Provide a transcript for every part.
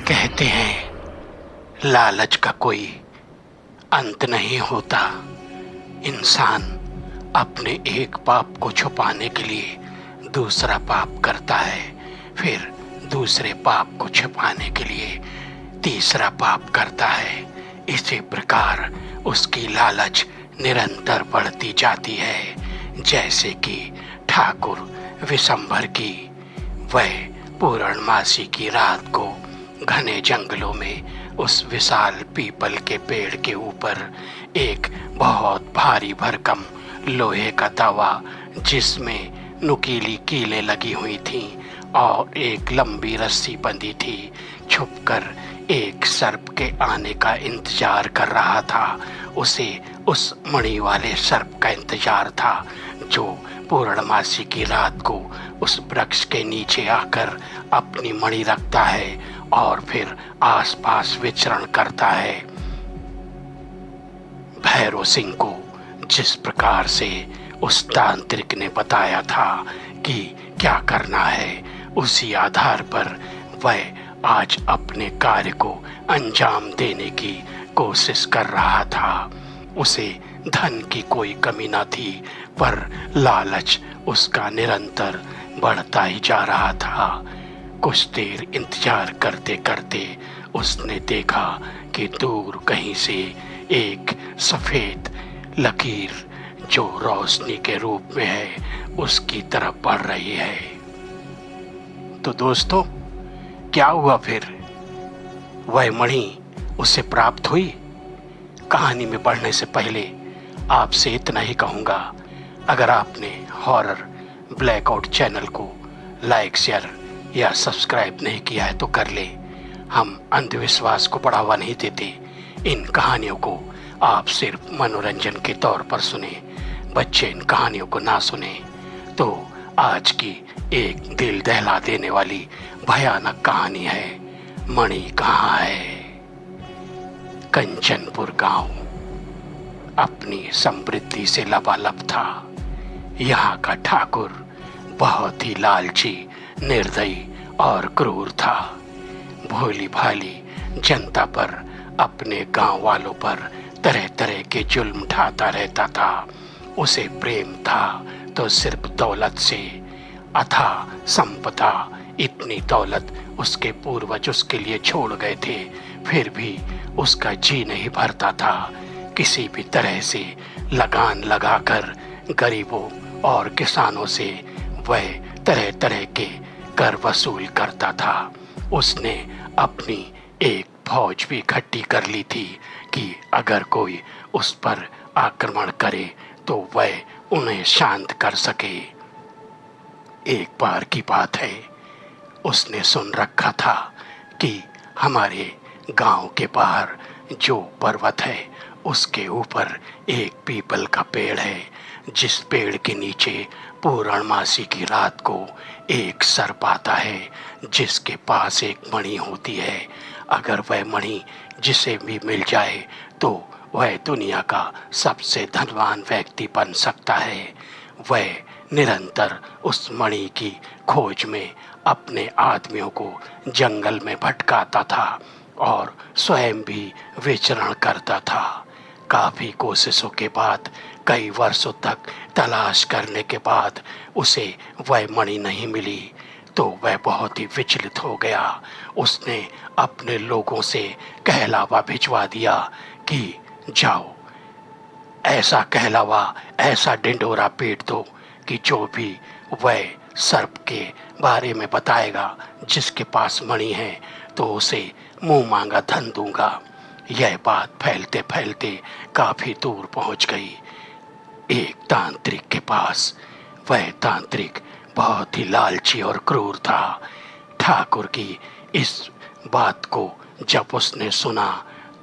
कहते हैं लालच का कोई अंत नहीं होता। इंसान अपने एक पाप को छुपाने के लिए दूसरा पाप करता है, फिर दूसरे पाप को छुपाने के लिए तीसरा पाप करता है। इसी प्रकार उसकी लालच निरंतर बढ़ती जाती है। जैसे कि ठाकुर विशंभर की वह पूर्णमासी की रात को घने जंगलों में उस विशाल पीपल के पेड़ के ऊपर एक बहुत भारी भरकम लोहे का तवा, जिसमें नुकीली कीलें लगी हुई थीं और एक लंबी रस्सी बंधी थी, छुपकर एक सर्प के आने का इंतजार कर रहा था। उसे उस मणि वाले सर्प का इंतजार था जो पूर्णमासी की रात को उस वृक्ष के नीचे आकर अपनी मणि रखता है और फिर आसपास विचरण करता है। भैरव सिंह को जिस प्रकार से उस तांत्रिक ने बताया था कि क्या करना है, उसी आधार पर वह आज अपने कार्य को अंजाम देने की कोशिश कर रहा था। उसे धन की कोई कमी न थी, पर लालच उसका निरंतर बढ़ता ही जा रहा था। कुछ देर इंतजार करते करते उसने देखा कि दूर कहीं से एक सफेद लकीर जो रोशनी के रूप में है उसकी तरफ बढ़ रही है। तो दोस्तों, क्या हुआ फिर? वह मणि उसे प्राप्त हुई? कहानी में बढ़ने से पहले आपसे इतना ही कहूँगा, अगर आपने हॉरर ब्लैकआउट चैनल को लाइक, शेयर या सब्सक्राइब नहीं किया है तो कर ले। हम अंधविश्वास को बढ़ावा नहीं देते। इन कहानियों को आप सिर्फ मनोरंजन के तौर पर सुने, बच्चे इन कहानियों को ना सुने। तो आज की एक दिल दहला देने वाली भयानक कहानी है, मणि कहाँ है। कंचनपुर गांव अपनी समृद्धि से लबालब था। यहाँ का ठाकुर बहुत ही लालची, निर्दयी और क्रूर था। भोली भाली जनता पर, अपने गांव वालों पर तरह तरह के जुल्म ढाता रहता था। उसे प्रेम था तो सिर्फ दौलत से, अथाह संपदा। इतनी दौलत उसके पूर्वज उसके लिए छोड़ गए थे, फिर भी उसका जी नहीं भरता था। किसी भी तरह से लगान लगाकर गरीबों और किसानों से वह तरह तरह के कर वसूल करता था। उसने अपनी एक फौज भी इकट्ठी कर ली थी कि अगर कोई उस पर आक्रमण करे तो वह उन्हें शांत कर सके। एक बार की बात है, उसने सुन रखा था कि हमारे गांव के बाहर जो पर्वत है उसके ऊपर एक पीपल का पेड़ है, जिस पेड़ के नीचे पूर्णमासी की रात को एक सर्प आता है जिसके पास एक मणि होती है। अगर वह मणि जिसे भी मिल जाए तो वह दुनिया का सबसे धनवान व्यक्ति बन सकता है। वह निरंतर उस मणि की खोज में अपने आदमियों को जंगल में भटकाता था और स्वयं भी विचरण करता था। काफी कोशिशों के बाद, कई वर्षों तक तलाश करने के बाद उसे वह मणि नहीं मिली तो वह बहुत ही विचलित हो गया। उसने अपने लोगों से कहलावा भिजवा दिया कि जाओ, ऐसा कहलावा, ऐसा ढिंढोरा पीट दो कि जो भी वह सर्प के बारे में बताएगा जिसके पास मणि है तो उसे मुंह मांगा धन दूंगा। यह बात फैलते फैलते काफी दूर पहुंच गई, एक तांत्रिक के पास। वह तांत्रिक बहुत ही लालची और क्रूर था। ठाकुर की इस बात को जब उसने सुना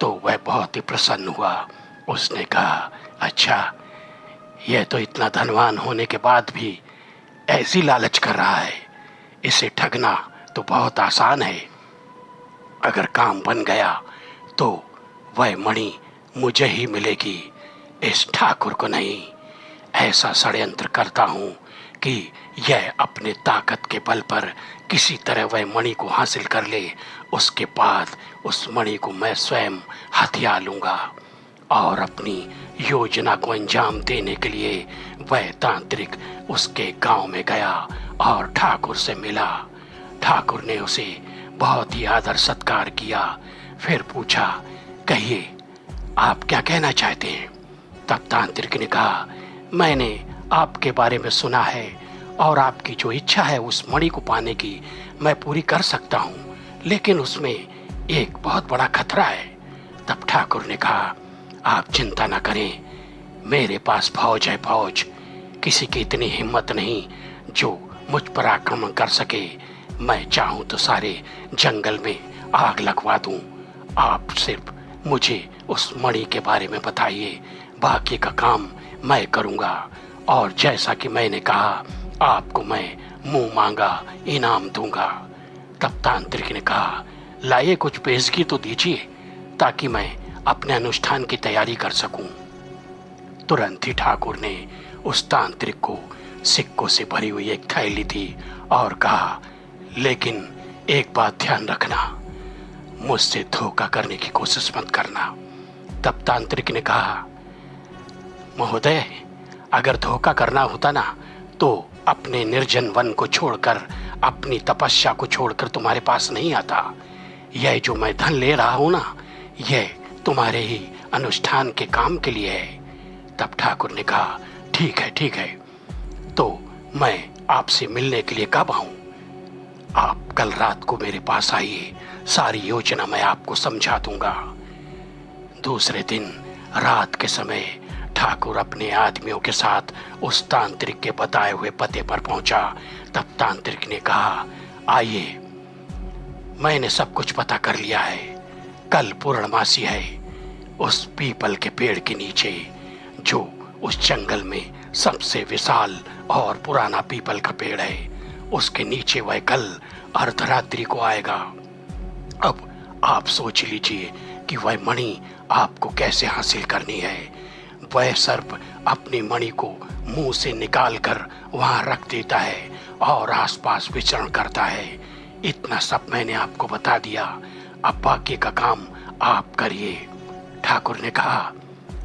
तो वह बहुत ही प्रसन्न हुआ। उसने कहा, अच्छा, यह तो इतना धनवान होने के बाद भी ऐसी लालच कर रहा है, इसे ठगना तो बहुत आसान है। अगर काम बन गया तो वह मणि मुझे ही मिलेगी, इस ठाकुर को नहीं। ऐसा षड्यंत्र करता हूँ कि यह अपने ताकत के बल पर किसी तरह वह मणि को हासिल कर ले। उसके बाद उस मणि को मैं स्वयं हथिया लूंगा और अपनी योजना को अंजाम देने के लिए वह तांत्रिक उसके गांव में गया और ठाकुर से मिला। ठाकुर ने उसे बहुत ही आदर सत्कार किया। फिर पूछा, कहिए आप क्या कहना चाहते हैं? तब तांत्रिक ने कहा, मैंने आपके बारे में सुना है और आपकी जो इच्छा है उस मणि को पाने की मैं पूरी कर सकता हूँ, लेकिन उसमें एक बहुत बड़ा खतरा है। तब ठाकुर ने कहा, आप चिंता न करें, मेरे पास फौज है, फौज। किसी की इतनी हिम्मत नहीं जो मुझ पर आक्रमण कर सके। मैं चाहूं तो सारे जंगल में आग लगवा दूं। आप सिर्फ मुझे उस मणि के बारे में बताइए, बाकी का काम मैं करूंगा। और जैसा कि मैंने कहा, आपको मैं मुंह मांगा इनाम दूंगा। तब तांत्रिक ने कहा, लाइए कुछ पेशगी तो दीजिए ताकि मैं अपने अनुष्ठान की तैयारी कर सकूं। तुरंत ही ठाकुर ने उस तांत्रिक को सिक्कों से भरी हुई एक थैली दी और कहा, लेकिन एक बात ध्यान रखना, मुझसे धोखा करने की कोशिश मत करना। तब तांत्रिक ने कहा, महोदय, अगर धोखा करना होता ना तो अपने निर्जन वन को छोड़कर, अपनी तपस्या को छोड़कर तुम्हारे पास नहीं आता। यह जो मैं धन ले रहा हूं ना, यह तुम्हारे ही अनुष्ठान के काम के लिए है। तब ठाकुर ने कहा, ठीक है ठीक है, तो मैं आपसे मिलने के लिए कब आऊं? आप कल रात को मेरे पास आइए, सारी योजना मैं आपको समझा दूंगा। दूसरे दिन रात के समय ठाकुर अपने आदमियों के साथ उस तांत्रिक के बताए हुए पते पर पहुंचा। तब तांत्रिक ने कहा, आइए, मैंने सब कुछ पता कर लिया है। कल पूर्णमासी है। उस पीपल के पेड़ के नीचे, जो उस जंगल में सबसे विशाल और पुराना पीपल का पेड़ है, उसके नीचे वह कल अर्धरात्रि को आएगा। अब आप सोच लीजिए कि वह मणि आपको कैसे हासिल करनी है। वह सर्प अपनी मणि को मुंह से निकालकर वहां रख देता है और आसपास विचरण करता है। इतना सब मैंने आपको बता दिया, अब बाकी का काम आप करिए। ठाकुर ने कहा,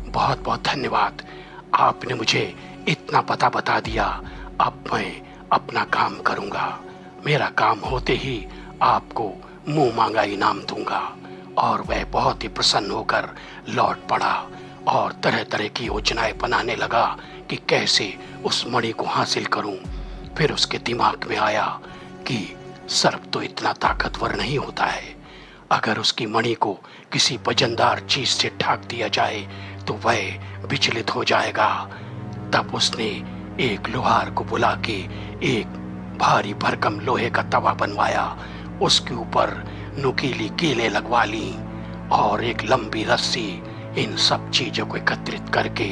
बहुत बहुत धन्यवाद, आपने मुझे इतना पता बता दिया। अब मैं अपना काम करूंगा। मेरा काम होते ही आपको मुंह मांगा इनाम दूंगा। और वह बहुत ही प्रसन्न होकर लौट पड़ा और तरह तरह की योजनाएं बनाने लगा कि कैसे उस मणि को हासिल करूं। फिर उसके दिमाग में आया कि सर्प तो इतना ताकतवर नहीं होता है, अगर उसकी मणि को किसी वजनदार चीज से ढाक दिया जाए तो वह विचलित हो जाएगा। तब उसने एक लोहार को बुला के एक भारी भरकम लोहे का तवा बनवाया, उसके ऊपर नुकीली कीलें लगवा ली और एक लंबी रस्सी। इन सब चीजों को एकत्रित करके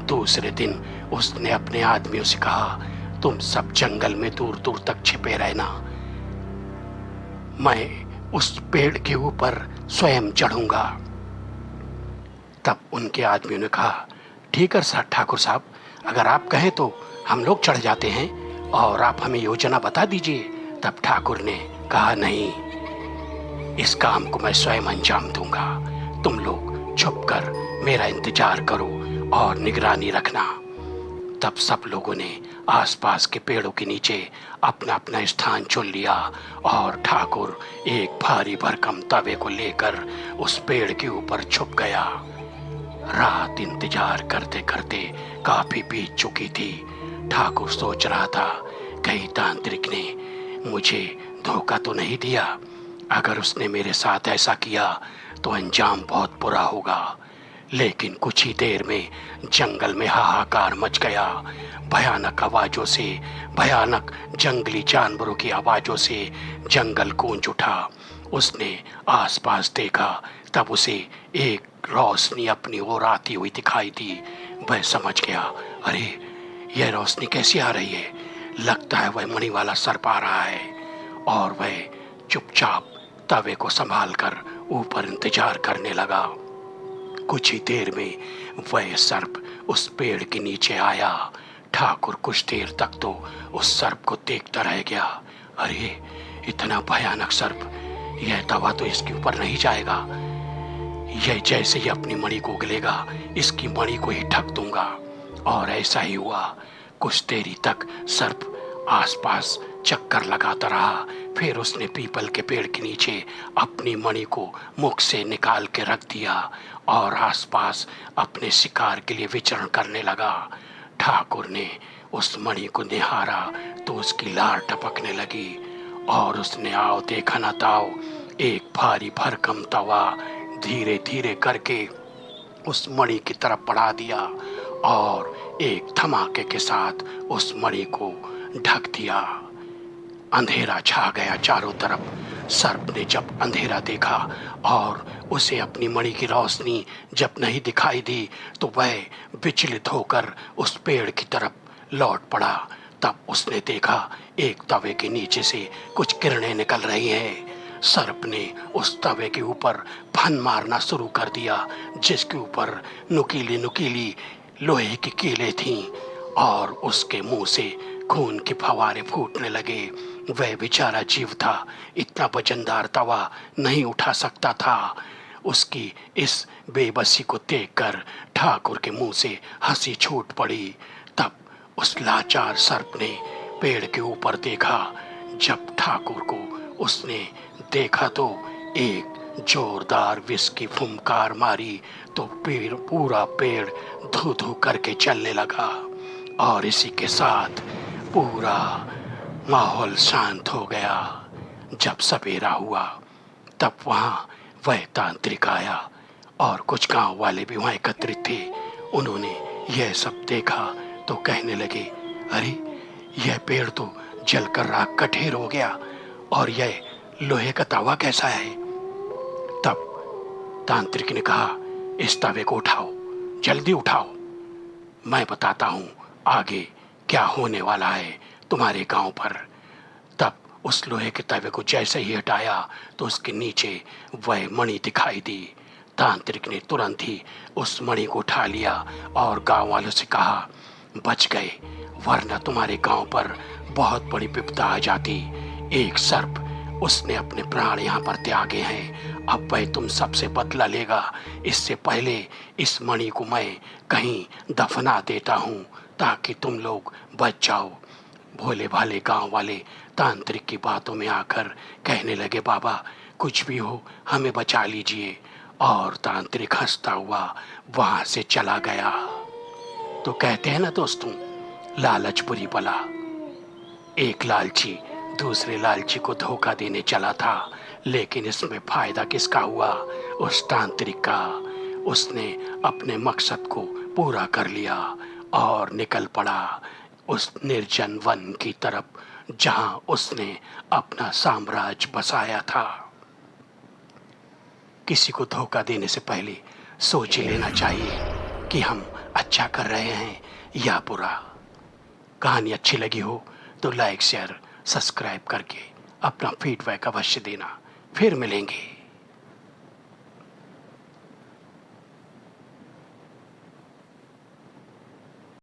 दूसरे दिन उसने अपने आदमियों से कहा, तुम सब जंगल में दूर दूर तक छिपे रहना, मैं उस पेड़ के ऊपर स्वयं चढ़ूंगा। तब उनके आदमियों ने कहा, ठीक है ठाकुर साहब, अगर आप कहें तो हम लोग चढ़ जाते हैं और आप हमें योजना बता दीजिए। तब ठाकुर ने कहा, नहीं, इस काम को मैं स्वयं अंजाम दूंगा। तुम लोग छुप कर मेरा इंतजार करो और निगरानी रखना। तब सब लोगों ने आसपास के पेड़ों के नीचे अपना अपना स्थान चुन लिया और ठाकुर एक भारी भरकम तवे को लेकर उस पेड़ के ऊपर छुप गया। रात इंतजार करते करते काफी बीत चुकी थी। ठाकुर सोच रहा था, कहीं तांत्रिक ने मुझे धोखा तो नहीं दिया। अगर उसने मेरे साथ ऐसा किया तो अंजाम बहुत बुरा होगा। लेकिन कुछ ही देर में जंगल में हाहाकार मच गया। भयानक आवाजों से, भयानक जंगली जानवरों की आवाजों से जंगल गूंज उठा। उसने आसपास देखा, तब उसे एक रोशनी अपनी ओर आती हुई दिखाई दी। वह समझ गया, अरे यह रोशनी कैसी आ रही है? लगता है वह मणि वाला सर्प आ रहा है। और वह चुपचाप तवे को संभालकर ऊपर इंतजार करने लगा। कुछ ही देर में वह सर्प उस पेड़ के नीचे आया। ठाकुर कुछ देर तक तो उस सर्प को देखता रह गया। अरे इतना भयानक सर्प, यह तवा तो इसके ऊपर नहीं जाएगा। यह जैसे ही अपनी मणि को उगलेगा, इसकी मणि को ही ढक दूंगा। और ऐसा ही हुआ। कुछ देरी तक सर्प आसपास चक्कर लगाता रहा। फिर उसने पीपल के पेड़ के नीचे अपनी मणि को मुख से निकाल के रख दिया और आसपास अपने शिकार के लिए विचरण करने लगा। ठाकुर ने उस मणि को निहारा तो उसकी लार टपकने लगी और उसने आओ देखा न ताओ, एक भारी भरकम तवा धीरे धीरे करके उस मणि की तरफ बढ़ा दिया और एक धमाके के साथ उस मणि को ढक दिया। अंधेरा छा गया चारों तरफ। सर्प ने जब अंधेरा देखा और उसे अपनी मणि की रोशनी जब नहीं दिखाई दी तो वह विचलित होकर उस पेड़ की तरफ लौट पड़ा। तब उसने देखा एक तवे के नीचे से कुछ किरणें निकल रही हैं। सर्प ने उस तवे के ऊपर फन मारना शुरू कर दिया, जिसके ऊपर नुकीली नुकीली लोहे की कीलें थीं और उसके मुंह से खून के फवारे फूटने लगे। वह बेचारा जीव था, इतना वजनदार तवा नहीं उठा सकता था। उसकी इस बेबसी को देखकर ठाकुर के मुंह से हंसी छूट पड़ी। तब उस लाचार सर्प ने पेड़ के ऊपर देखा। जब ठाकुर को उसने देखा तो एक जोरदार विष की फुंकार मारी तो पूरा पेड़ धू धू करके चलने लगा और इसी के साथ पूरा माहौल शांत हो गया। जब सवेरा हुआ तब वहाँ वह तांत्रिक आया और कुछ गांव वाले भी वहाँ एकत्रित थे। उन्होंने यह सब देखा तो कहने लगे, अरे यह पेड़ तो जलकर राख का ढेर हो गया और यह लोहे का तवा कैसा है। तब तांत्रिक ने कहा, इस तवे को उठाओ, जल्दी उठाओ, मैं बताता हूँ आगे क्या होने वाला है तुम्हारे गांव पर। तब उस लोहे के तवे को जैसे ही हटाया तो उसके नीचे वह मणि दिखाई दी। तांत्रिक ने तुरंत ही उस मणि को उठा लिया और गांव वालों से कहा, बच गए, वरना तुम्हारे गांव पर बहुत बड़ी विपदा आ जाती। एक सर्प, उसने अपने प्राण यहाँ पर त्यागे हैं, अब वह तुम सबसे बदला लेगा। इससे पहले इस मणि को मैं कहीं दफना देता हूँ ताकि तुम लोग बच जाओ। भोले भाले गांव वाले तांत्रिक की बातों में आकर कहने लगे, बाबा कुछ भी हो हमें बचा लीजिए। और तांत्रिक हंसता हुआ वहां से चला गया। तो कहते हैं ना दोस्तों, लालच बुरी बला। एक लालची दूसरे लालची को धोखा देने चला था, लेकिन इसमें फायदा किसका हुआ? उस तांत्रिक का। उसने अपने मकसद को पूरा कर लिया और निकल पड़ा उस निर्जन वन की तरफ जहां उसने अपना साम्राज्य बसाया था। किसी को धोखा देने से पहले सोच ही लेना चाहिए कि हम अच्छा कर रहे हैं या बुरा। कहानी अच्छी लगी हो तो लाइक शेयर सब्सक्राइब करके अपना फीडबैक अवश्य देना। फिर मिलेंगे।